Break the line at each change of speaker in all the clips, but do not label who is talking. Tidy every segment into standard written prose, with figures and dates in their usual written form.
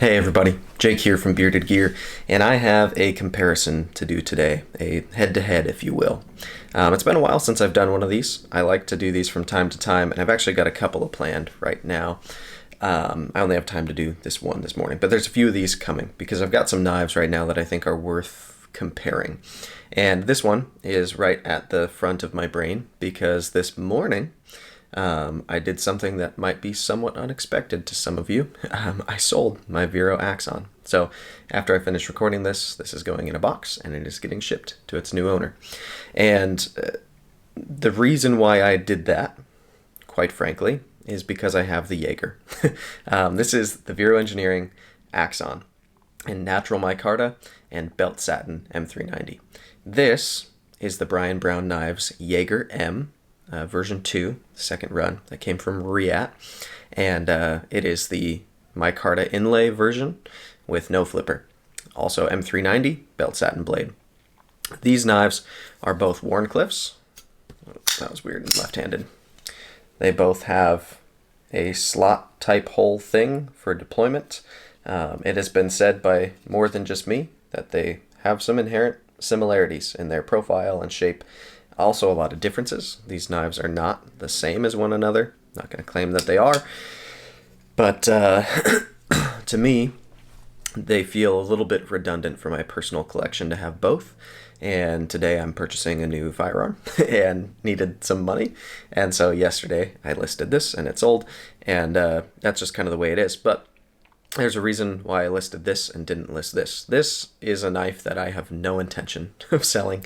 Hey everybody, Jake here from Bearded Gear, and I have a comparison to do today, a head-to-head if you will. It's been a while since I've done one of these. I like to do these from time to time, and I've actually got a couple of planned right now. I only have time to do this one this morning, but there's a few of these coming because I've got some knives right now that I think are worth comparing. And this one is right at the front of my brain because this morning I did something that might be somewhat unexpected to some of you. I sold my Vero Axon. So after I finish recording this, this is going in a box and it is getting shipped to its new owner. And the reason why I did that, quite frankly, is because I have the Jaeger. This is the Vero Engineering Axon in natural micarta and belt satin M390. This is the Brian Brown Knives Yeager-M. Version 2, second run, that came from Riat, and it is the micarta inlay version with no flipper. Also M390 belt satin blade. These knives are both Wharncliffes. That was weird and left-handed. They both have a slot type hole thing for deployment. It has been said by more than just me that they have some inherent similarities in their profile and shape. Also a lot of differences. These knives are not the same as one another. Not going to claim that they are. But to me, they feel a little bit redundant for my personal collection to have both. And today I'm purchasing a new firearm and needed some money. And so yesterday I listed this and it sold. And that's just kind of the way it is. But there's a reason why I listed this and didn't list this. This is a knife that I have no intention of selling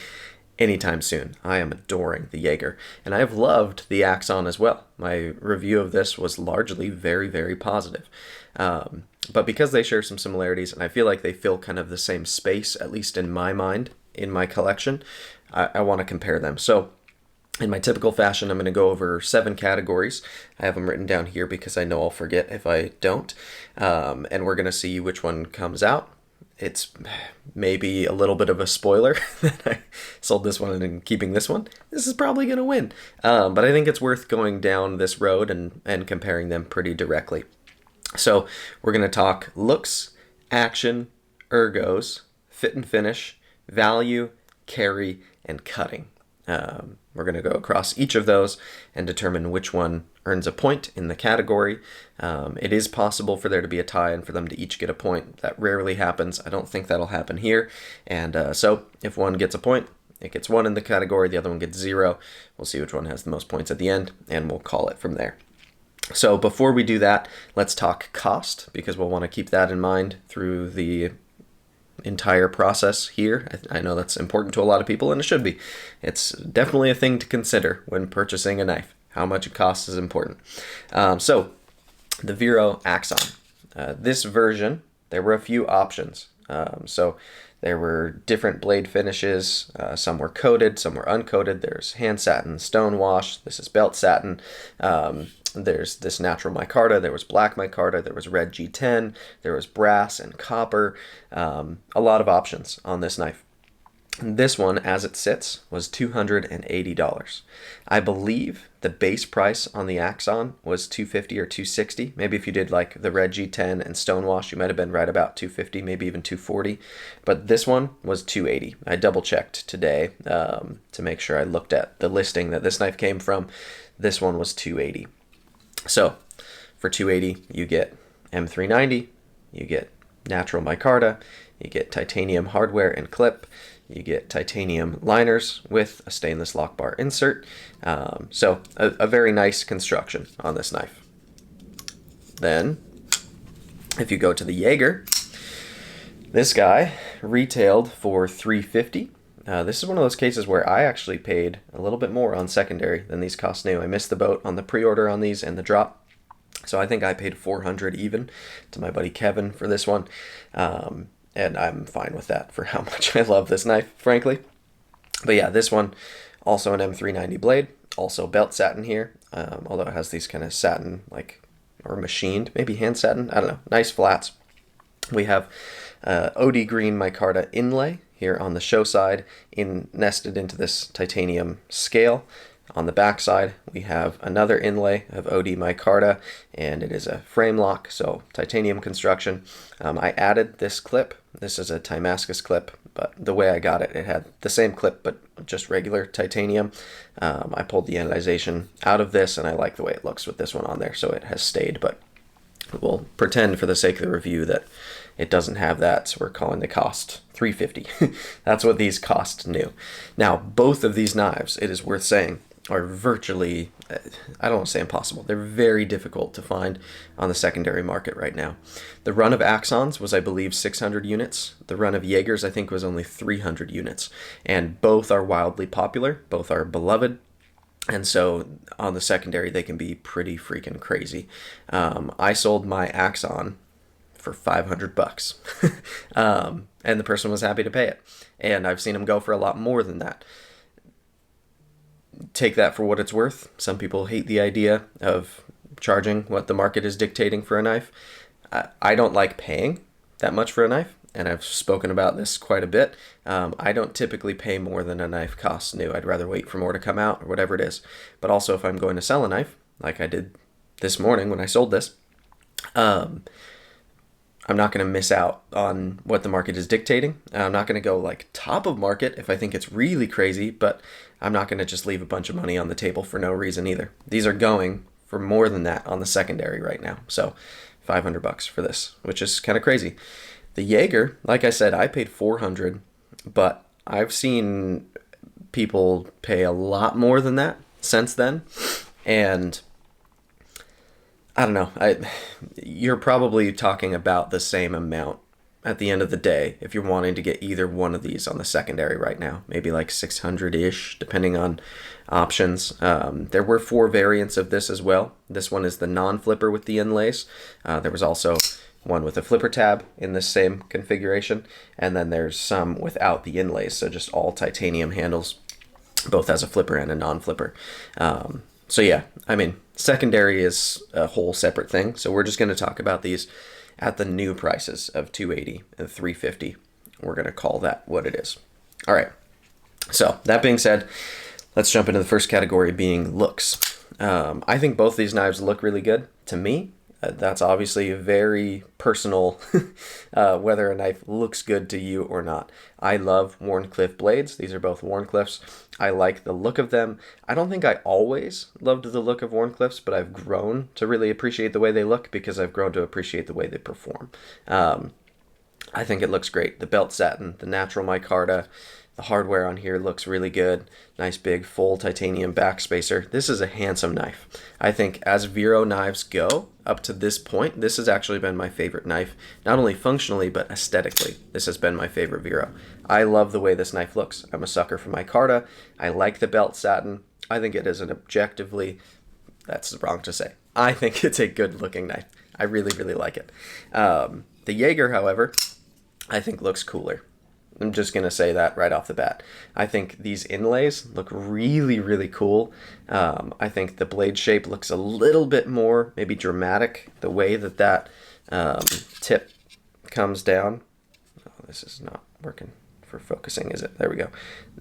anytime soon. I am adoring the Jaeger, and I have loved the Axon as well. My review of this was largely very, very positive. But because they share some similarities, and I feel like they fill kind of the same space, at least in my mind, in my collection, I want to compare them. So in my typical fashion, I'm going to go over 7 categories. I have them written down here because I know I'll forget if I don't. And we're going to see which one comes out. It's maybe a little bit of a spoiler that I sold this one and keeping this one. This is probably going to win. But I think it's worth going down this road and comparing them pretty directly. So we're going to talk looks, action, ergos, fit and finish, value, carry, and cutting. We're going to go across each of those and determine which one earns a point in the category. It is possible for there to be a tie and for them to each get a point. That rarely happens. I don't think that'll happen here. And so if one gets a point, it gets 1 in the category, the other one gets 0. We'll see which one has the most points at the end, and we'll call it from there. So before we do that, let's talk cost, because we'll want to keep that in mind through the entire process here. I know that's important to a lot of people, and it should be. It's definitely a thing to consider when purchasing a knife. How much it costs is important. So the Vero Axon. This version, there were a few options. So there were different blade finishes. Some were coated, some were uncoated. There's hand satin, stone wash. This is belt satin. There's this natural micarta, there was black micarta, there was red G10, there was brass and copper. A lot of options on this knife. This one, as it sits, was $280. I believe the base price on the Axon was $250 or $260. Maybe if you did like the red G10 and stonewash, you might have been right about $250, maybe even $240. But this one was $280. I double checked today to make sure I looked at the listing that this knife came from. This one was $280. So for $280, you get M390, you get natural micarta, you get titanium hardware and clip, you get titanium liners with a stainless lock bar insert. So a very nice construction on this knife. Then, if you go to the Jaeger, this guy retailed for $350. This is one of those cases where I actually paid a little bit more on secondary than these cost new. I missed the boat on the pre-order on these and the drop. So I think I paid $400 even to my buddy Kevin for this one. And I'm fine with that for how much I love this knife, frankly. But yeah, this one, also an M390 blade, also belt satin here, although it has these kind of satin, like, or machined, maybe hand satin, I don't know, nice flats. We have OD green micarta inlay here on the show side, nested into this titanium scale. On the back side, we have another inlay of OD micarta, and it is a frame lock, so titanium construction. I added this clip. This is a Timascus clip, but the way I got it, it had the same clip, but just regular titanium. I pulled the anodization out of this, and I like the way it looks with this one on there, so it has stayed, but we'll pretend for the sake of the review that it doesn't have that, so we're calling the cost $350. That's what these cost new. Now, both of these knives, it is worth saying, are virtually, I don't want to say impossible, they're very difficult to find on the secondary market right now. The run of Axons was, I believe, 600 units. The run of Yeagers, I think, was only 300 units. And both are wildly popular, both are beloved. And so on the secondary, they can be pretty freaking crazy. I sold my Axon for $500. And the person was happy to pay it. And I've seen them go for a lot more than that. Take that for what it's worth. Some people hate the idea of charging what the market is dictating for a knife. I don't like paying that much for a knife, and I've spoken about this quite a bit. I don't typically pay more than a knife costs new. I'd rather wait for more to come out or whatever it is. But also, if I'm going to sell a knife, like I did this morning when I sold this, I'm not going to miss out on what the market is dictating. I'm not going to go like top of market if I think it's really crazy, but I'm not going to just leave a bunch of money on the table for no reason either. These are going for more than that on the secondary right now. So $500 for this, which is kind of crazy. The Yeager, like I said, I paid $400, but I've seen people pay a lot more than that since then. And I don't know. You're probably talking about the same amount at the end of the day if you're wanting to get either one of these on the secondary right now. Maybe like 600-ish, depending on options. There were 4 variants of this as well. This one is the non-flipper with the inlays. There was also one with a flipper tab in the same configuration, and then there's some without the inlays, so just all titanium handles, both as a flipper and a non-flipper. So yeah, I mean, secondary is a whole separate thing. So we're just going to talk about these at the new prices of $280 and $350. We're going to call that what it is. All right. So that being said, let's jump into the first category, being looks. I think both these knives look really good to me. That's obviously very personal, whether a knife looks good to you or not. I love Wharncliffe blades. These are both Wharncliffes. I like the look of them. I don't think I always loved the look of Wharncliffes, but I've grown to really appreciate the way they look because I've grown to appreciate the way they perform. I think it looks great. The belt satin, the natural micarta, the hardware on here looks really good. Nice big full titanium backspacer. This is a handsome knife. I think as Vero knives go, up to this point, this has actually been my favorite knife, not only functionally, but aesthetically. This has been my favorite Vero. I love the way this knife looks. I'm a sucker for micarta. I like the belt satin. I think it is an objectively, that's wrong to say. I think it's a good looking knife. I really, really like it. The Yeager, however, I think looks cooler. I'm just going to say that right off the bat. I think these inlays look really, really cool. I think the blade shape looks a little bit more maybe dramatic, the way that tip comes down. Oh, this is not working for focusing, is it? There we go.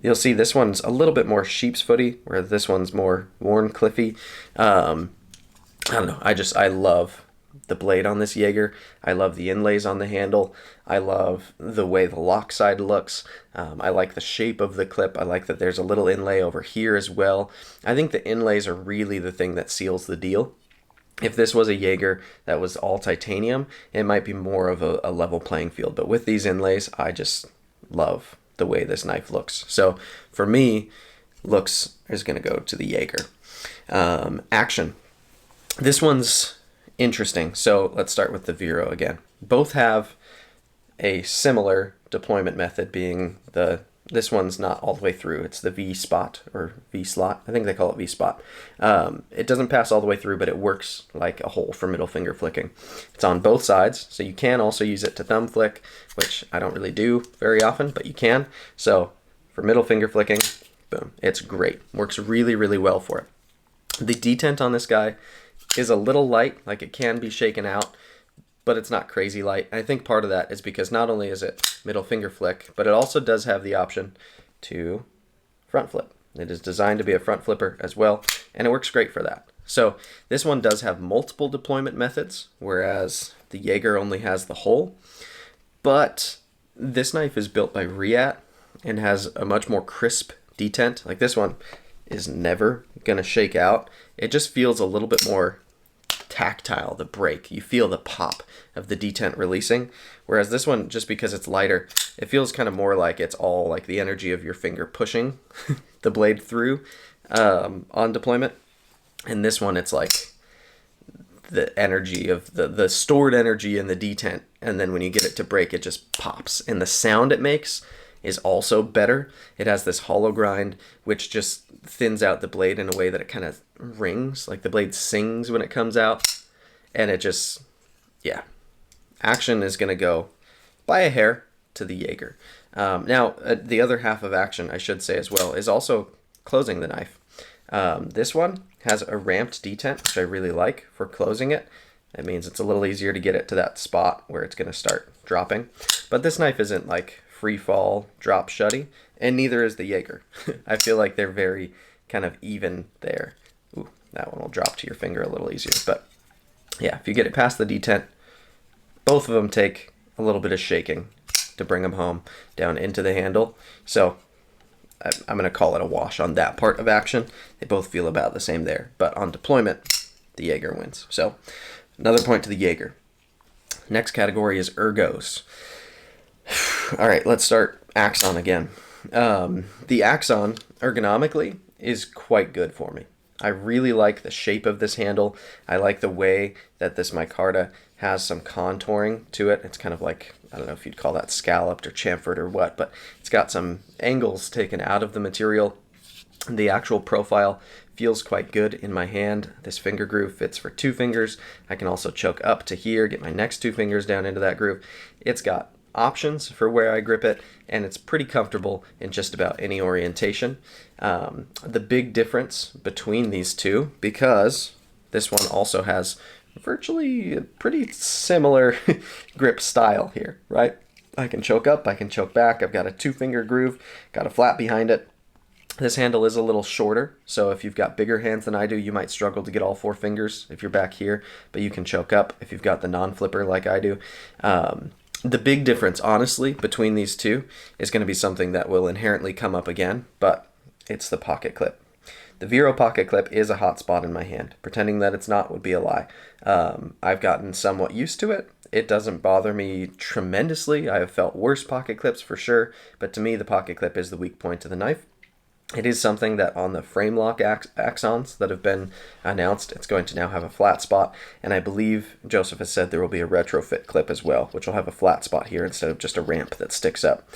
You'll see this one's a little bit more sheep's footy, where this one's more Wharncliffe-y. I don't know. I love the blade on this Yeager. I love the inlays on the handle. I love the way the lock side looks. I like the shape of the clip. I like that there's a little inlay over here as well. I think the inlays are really the thing that seals the deal. If this was a Yeager that was all titanium, it might be more of a level playing field. But with these inlays, I just love the way this knife looks. So for me, looks is going to go to the Yeager. Action. This one's interesting. So let's start with the Vero again. Both have a similar deployment method, being this one's not all the way through. It's the V-spot or V-slot. I think they call it V-spot. It doesn't pass all the way through, but it works like a hole for middle finger flicking. It's on both sides, so you can also use it to thumb flick, which I don't really do very often, but you can. So for middle finger flicking, boom, it's great. Works really, really well for it. The detent on this guy is a little light, like it can be shaken out, but it's not crazy light. I think part of that is because not only is it middle finger flick, but it also does have the option to front flip. It is designed to be a front flipper as well, and it works great for that. So this one does have multiple deployment methods, whereas the Yeager only has the hole. But this knife is built by Reat and has a much more crisp detent. Like this one is never gonna shake out. It just feels a little bit more tactile, the break. You feel the pop of the detent releasing. Whereas this one, just because it's lighter, it feels kind of more like it's all like the energy of your finger pushing the blade through on deployment. And this one, it's like the energy of the stored energy in the detent, and then when you get it to break, it just pops. And the sound it makes is also better. It has this hollow grind, which just thins out the blade in a way that it kind of rings, like the blade sings when it comes out. And it just, yeah. Action is going to go by a hair to the Yeager. Now, the other half of Action, I should say as well, is also closing the knife. This one has a ramped detent, which I really like for closing it. It means it's a little easier to get it to that spot where it's going to start dropping. But this knife isn't like free fall, drop shutty, and neither is the Yeager. I feel like they're very kind of even there. Ooh, that one will drop to your finger a little easier. But yeah, if you get it past the detent, both of them take a little bit of shaking to bring them home down into the handle. So I'm going to call it a wash on that part of Action. They both feel about the same there. But on deployment, the Yeager wins. So another point to the Yeager. Next category is ergos. All right, let's start Axon again. The Axon, ergonomically, is quite good for me. I really like the shape of this handle. I like the way that this micarta has some contouring to it. It's kind of like, I don't know if you'd call that scalloped or chamfered or what, but it's got some angles taken out of the material. The actual profile feels quite good in my hand. This finger groove fits for 2 fingers. I can also choke up to here, get my next 2 fingers down into that groove. It's got options for where I grip it, and it's pretty comfortable in just about any orientation. The big difference between these two, because this one also has virtually a pretty similar grip style here, right? I can choke up, I can choke back, I've got a 2-finger groove, got a flat behind it. This handle is a little shorter, so if you've got bigger hands than I do, you might struggle to get all 4 fingers if you're back here, but you can choke up if you've got the non-flipper like I do. The big difference, honestly, between these two is going to be something that will inherently come up again, but it's the pocket clip. The Vero pocket clip is a hot spot in my hand. Pretending that it's not would be a lie. I've gotten somewhat used to it. It doesn't bother me tremendously. I have felt worse pocket clips for sure, but to me the pocket clip is the weak point of the knife. It is something that on the frame lock Axons that have been announced, it's going to now have a flat spot, and I believe Joseph has said there will be a retrofit clip as well, which will have a flat spot here instead of just a ramp that sticks up.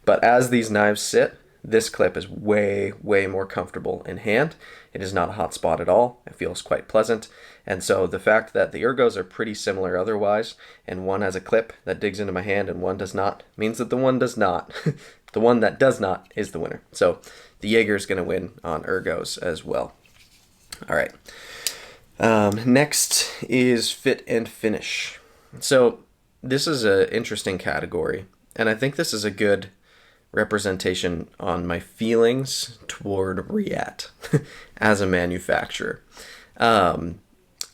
But as these knives sit, this clip is way, way more comfortable in hand. It is not a hot spot at all. It feels quite pleasant. And so the fact that the ergos are pretty similar otherwise, and one has a clip that digs into my hand and one does not, means that the one does not. The one that does not is the winner. So the Yeager is going to win on ergos as well. All right. Next is fit and finish. So this is an interesting category, and I think this is a good representation on my feelings toward Reat as a manufacturer. I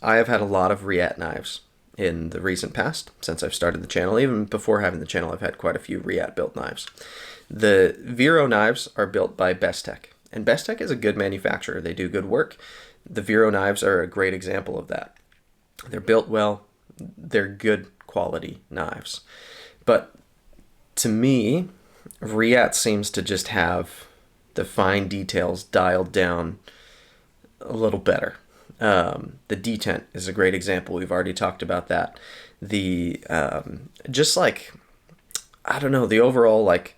have had a lot of Reat knives in the recent past since I've started the channel. Even before having the channel, I've had quite a few Reat built knives. The Vero knives are built by Bestech, and Bestech is a good manufacturer. They do good work. The Vero knives are a great example of that. They're built well. They're good quality knives. But to me, Reat seems to just have the fine details dialed down a little better. The detent is a great example. We've already talked about that. The just like, I don't know, the overall, like,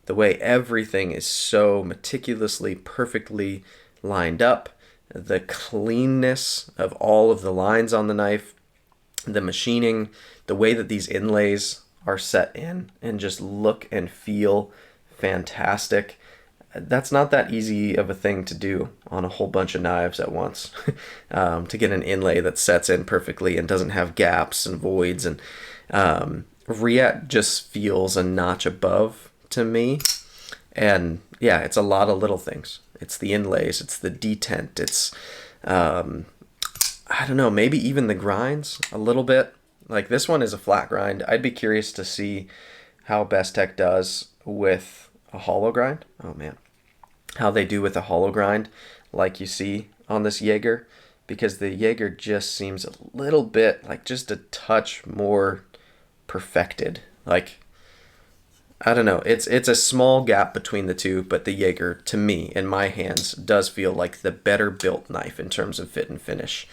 the way everything is so meticulously, perfectly lined up, the cleanness of all of the lines on the knife, the machining, the way that these inlays are set in and just look and feel fantastic. That's not that easy of a thing to do on a whole bunch of knives at once. To get an inlay that sets in perfectly and doesn't have gaps and voids. And Reat just feels a notch above to me. And yeah, it's a lot of little things. It's the inlays, it's the detent, it's, I don't know, maybe even the grinds a little bit. Like this one is a flat grind. I'd be curious to see how Bestech does with a hollow grind. Oh man. How they do with a hollow grind like you see on this Jaeger, because the Jaeger just seems a little bit, like just a touch more perfected. Like, I don't know. It's a small gap between the two, but the Jaeger, to me, in my hands, does feel like the better built knife in terms of fit and finish.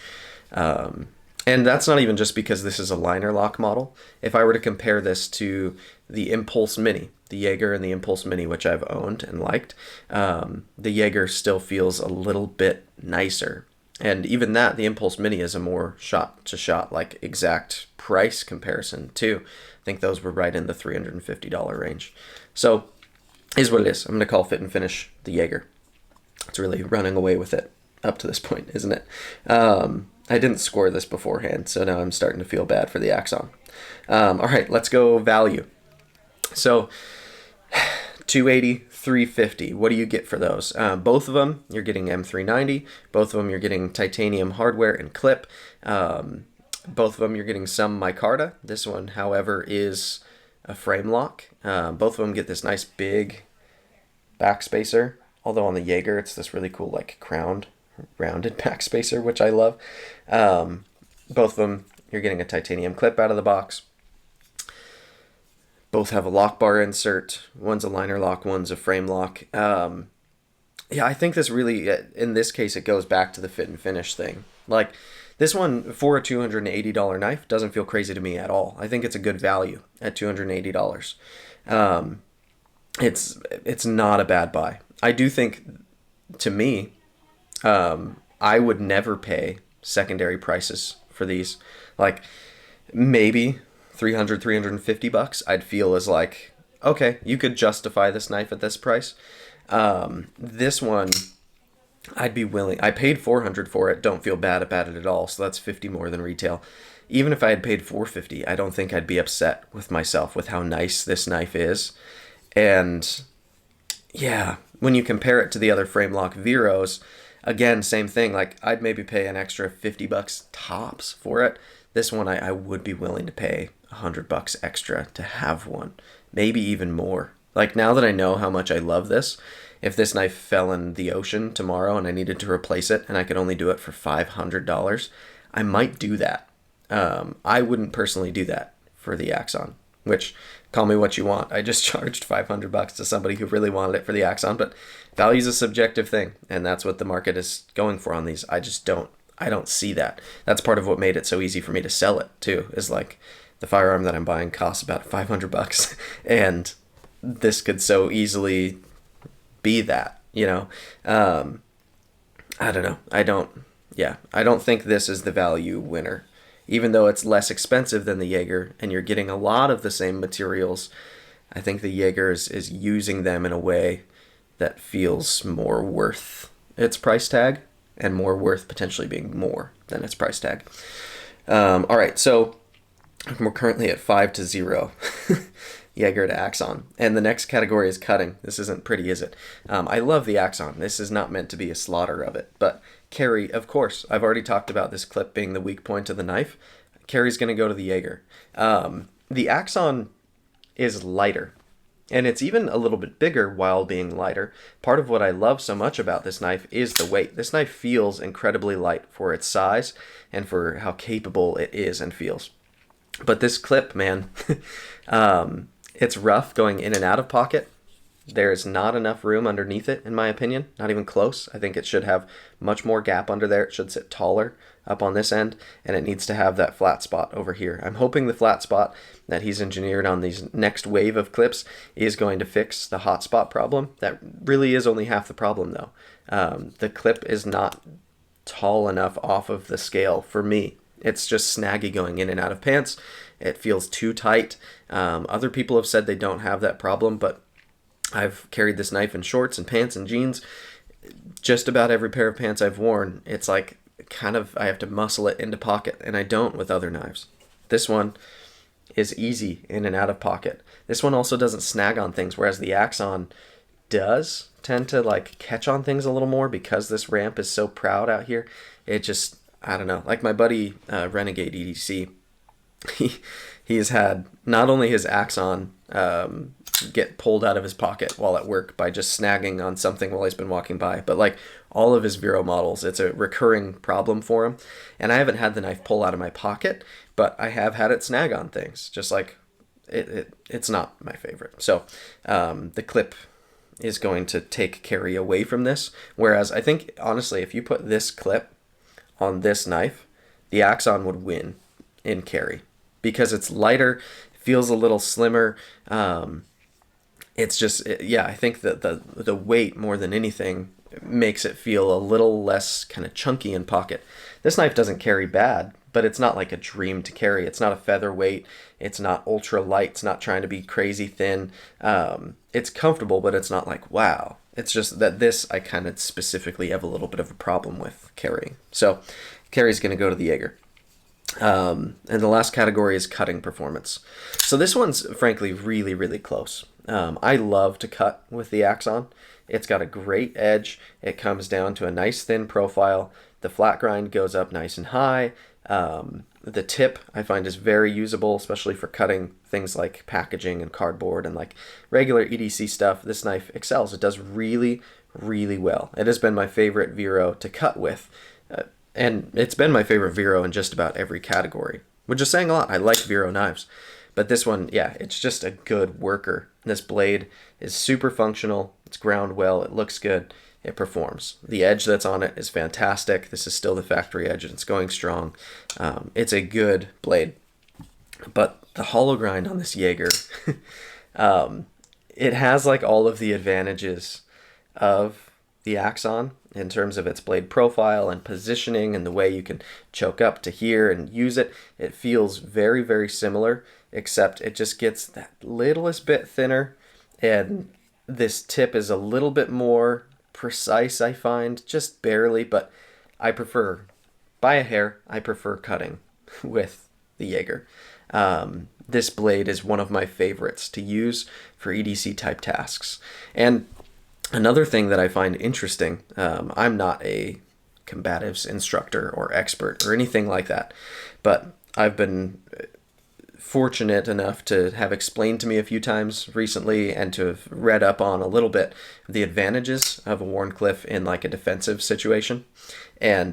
And that's not even just because this is a liner lock model. If I were to compare this to the Impulse Mini, the Jaeger and the Impulse Mini, which I've owned and liked, the Jaeger still feels a little bit nicer. And even that, the Impulse Mini is a more shot-to-shot, like exact price comparison too. I think those were right in the $350 range. So, is what it is. I'm going to call fit and finish the Jaeger. It's really running away with it up to this point, isn't it? I didn't score this beforehand, so now I'm starting to feel bad for the Axon. All right, let's go value. So, 280, 350. What do you get for those? Both of them, you're getting M390. Both of them, you're getting titanium hardware and clip. Both of them, you're getting some micarta. This one, however, is a frame lock. Both of them get this nice big backspacer. Although on the Jaeger, it's this really cool, like, rounded backspacer, which I love. Both of them, you're getting a titanium clip out of the box. Both have a lock bar insert. One's a liner lock, one's a frame lock. Yeah, I think this really, in this case, it goes back to the fit and finish thing. Like, this one, for a $280 knife, doesn't feel crazy to me at all. I think it's a good value at $280. It's not a bad buy. I do think, to me, I would never pay secondary prices for these. Like, maybe $300, $350, I'd feel as like, okay, you could justify this knife at this price. This one, I'd be willing. I paid $400 for it. Don't feel bad about it at all. So that's $50 more than retail. Even if I had paid $450, I don't think I'd be upset with myself with how nice this knife is. And yeah, when you compare it to the other frame lock Veros, again, same thing. Like, I'd maybe pay an extra $50 tops for it. This one, I would be willing to pay $100 extra to have one, maybe even more. Like, now that I know how much I love this, if this knife fell in the ocean tomorrow and I needed to replace it and I could only do it for $500, I might do that. I wouldn't personally do that for the Axon, which, call me what you want. I just charged $500 to somebody who really wanted it for the Axon, but value is a subjective thing, and that's what the market is going for on these. I don't see that. That's part of what made it so easy for me to sell it too, is like, the firearm that I'm buying costs about $500, and this could so easily be that, you know. I don't know. I don't think this is the value winner. Even though it's less expensive than the Jaeger and you're getting a lot of the same materials, I think the Jaeger is using them in a way that feels more worth its price tag and more worth potentially being more than its price tag. All right, so we're currently at 5-0. Jaeger to Axon. And the next category is cutting. This isn't pretty, is it? I love the Axon. This is not meant to be a slaughter of it. But carry, of course. I've already talked about this clip being the weak point of the knife. Carry's going to go to the Jaeger. The Axon is lighter. And it's even a little bit bigger while being lighter. Part of what I love so much about this knife is the weight. This knife feels incredibly light for its size and for how capable it is and feels. But this clip, man, it's rough going in and out of pocket. There's not enough room underneath it, in my opinion. Not even close. I think it should have much more gap under there. It should sit taller up on this end, and it needs to have that flat spot over here. I'm hoping the flat spot that he's engineered on these next wave of clips is going to fix the hot spot problem. That really is only half the problem, though. The clip is not tall enough off of the scale for me. It's just snaggy going in and out of pants. It feels too tight. Other people have said they don't have that problem, but I've carried this knife in shorts and pants and jeans. Just about every pair of pants I've worn, it's like kind of I have to muscle it into pocket, and I don't with other knives. This one is easy in and out of pocket. This one also doesn't snag on things, whereas the Axon does tend to like catch on things a little more because this ramp is so proud out here. It just, I don't know, like my buddy Renegade EDC, he he's had not only his Axon get pulled out of his pocket while at work by just snagging on something while he's been walking by, but like all of his Vero models, it's a recurring problem for him. And I haven't had the knife pull out of my pocket, but I have had it snag on things. Just like it's not my favorite. So the clip is going to take carry away from this. Whereas I think honestly, if you put this clip on this knife, the Axon would win in carry because it's lighter, feels a little slimmer. It's just, yeah, I think that the weight more than anything makes it feel a little less kind of chunky in pocket. This knife doesn't carry bad, but it's not like a dream to carry. It's not a featherweight. It's not ultra light. It's not trying to be crazy thin. It's comfortable, but it's not like, wow. It's just that this I kind of specifically have a little bit of a problem with carrying. So carry's going to go to the Yeager. And the last category is cutting performance. So this one's frankly really, really close. I love to cut with the Axon. It's got a great edge. It comes down to a nice thin profile. The flat grind goes up nice and high. The tip I find is very usable, especially for cutting things like packaging and cardboard and like regular EDC stuff. This knife excels. It does really, really well. It has been my favorite Vero to cut with. And it's been my favorite Vero in just about every category, which is saying a lot. I like Vero knives. But this one, yeah, it's just a good worker. This blade is super functional. It's ground well. It looks good. It performs. The edge that's on it is fantastic. This is still the factory edge, and it's going strong. It's a good blade. But the hollow grind on this Yeager, it has like all of the advantages of the Axon in terms of its blade profile and positioning and the way you can choke up to here and use it. It feels very, very similar, except it just gets that littlest bit thinner, and this tip is a little bit more precise, I find, just barely, but I prefer, by a hair, I prefer cutting with the Yeager. This blade is one of my favorites to use for EDC type tasks. And another thing that I find interesting, I'm not a combatives instructor or expert or anything like that, but I've been fortunate enough to have explained to me a few times recently and to have read up on a little bit the advantages of a Wharncliffe in like a defensive situation. And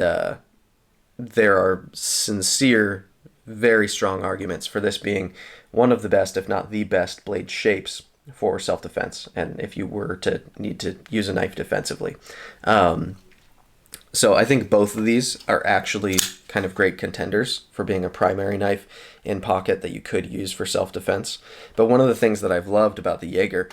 there are sincere, very strong arguments for this being one of the best, if not the best, blade shapes for self-defense, and if you were to need to use a knife defensively. So I think both of these are actually kind of great contenders for being a primary knife in pocket that you could use for self-defense. But one of the things that I've loved about the Yeager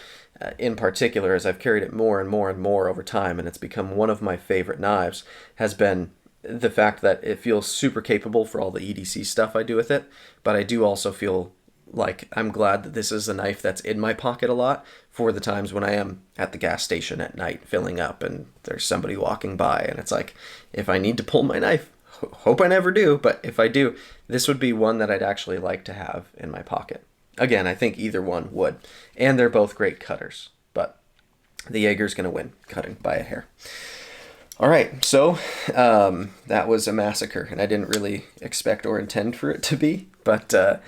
in particular, as I've carried it more and more and more over time, and it's become one of my favorite knives, has been the fact that it feels super capable for all the EDC stuff I do with it, but I do also feel like I'm glad that this is a knife that's in my pocket a lot for the times when I am at the gas station at night filling up and there's somebody walking by, and it's like, if I need to pull my knife, hope I never do, but if I do, this would be one that I'd actually like to have in my pocket. Again, I think either one would, and they're both great cutters, but the Yeager's going to win cutting by a hair. All right, so that was a massacre, and I didn't really expect or intend for it to be, but the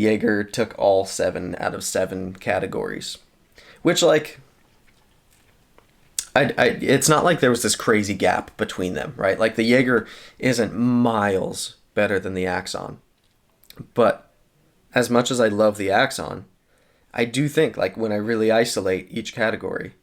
Yeager took all 7 out of 7 categories, which, like, it's not like there was this crazy gap between them, right? Like, the Yeager isn't miles better than the Axon, but as much as I love the Axon, I do think, like, when I really isolate each category,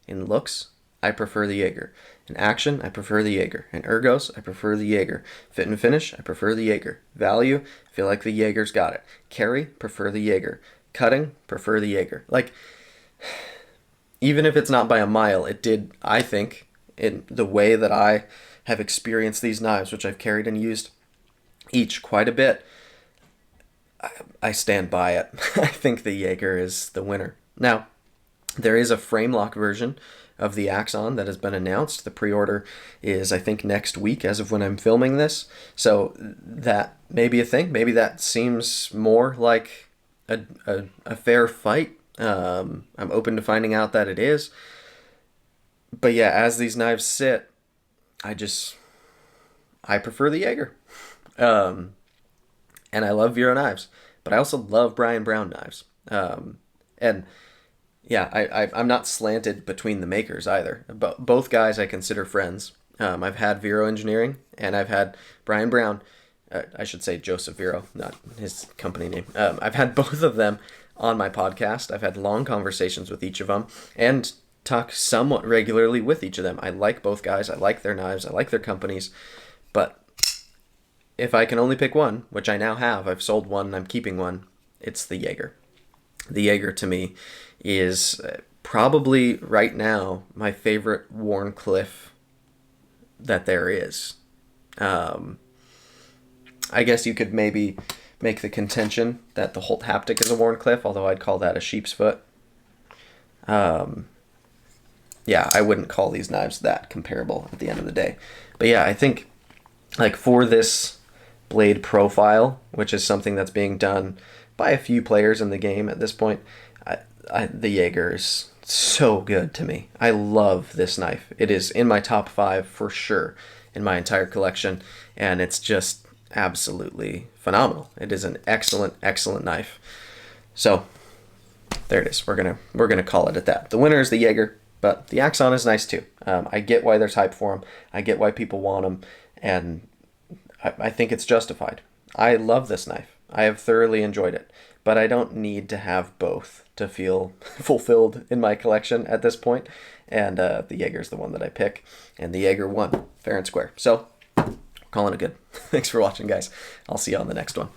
in looks, I prefer the Yeager. In action, I prefer the Yeager. In ergos, I prefer the Yeager. Fit and finish, I prefer the Yeager. Value, feel like the Yeager's got it. Carry, prefer the Yeager. Cutting, prefer the Yeager. Like, even if it's not by a mile, it did, I think, in the way that I have experienced these knives, which I've carried and used each quite a bit, I stand by it. I think the Yeager is the winner. Now, there is a frame lock version of the Axon that has been announced. The pre-order is, I think, next week as of when I'm filming this. So that may be a thing. Maybe that seems more like a fair fight I'm open to finding out that it is. But yeah, as these knives sit, I prefer the Jaeger. Um, and I love Vero knives, but I also love Brian Brown knives. And yeah, I'm not slanted between the makers either. But both guys I consider friends. I've had Vero Engineering and I've had Brian Brown. I should say Joseph Vero, not his company name. I've had both of them on my podcast. I've had long conversations with each of them and talk somewhat regularly with each of them. I like both guys. I like their knives. I like their companies. But if I can only pick one, which I now have, I've sold one and I'm keeping one, it's the Jaeger. The Jaeger to me is probably right now my favorite Wharncliffe that there is. I guess you could maybe make the contention that the Holt Haptic is a Wharncliffe, although I'd call that a sheep's foot. Yeah, I wouldn't call these knives that comparable at the end of the day. But yeah, I think like for this blade profile, which is something that's being done by a few players in the game at this point, the Jaeger is so good to me. I love this knife. It is in my top 5 for sure in my entire collection, and it's just absolutely phenomenal. It is an excellent, excellent knife. So there it is. We're gonna call it at that. The winner is the Jaeger, but the Axon is nice too. I get why there's hype for them. I get why people want them, and I think it's justified. I love this knife. I have thoroughly enjoyed it, but I don't need to have both to feel fulfilled in my collection at this point. And the Jaeger is the one that I pick, and the Jaeger won fair and square. So calling it good. Thanks for watching, guys. I'll see you on the next one.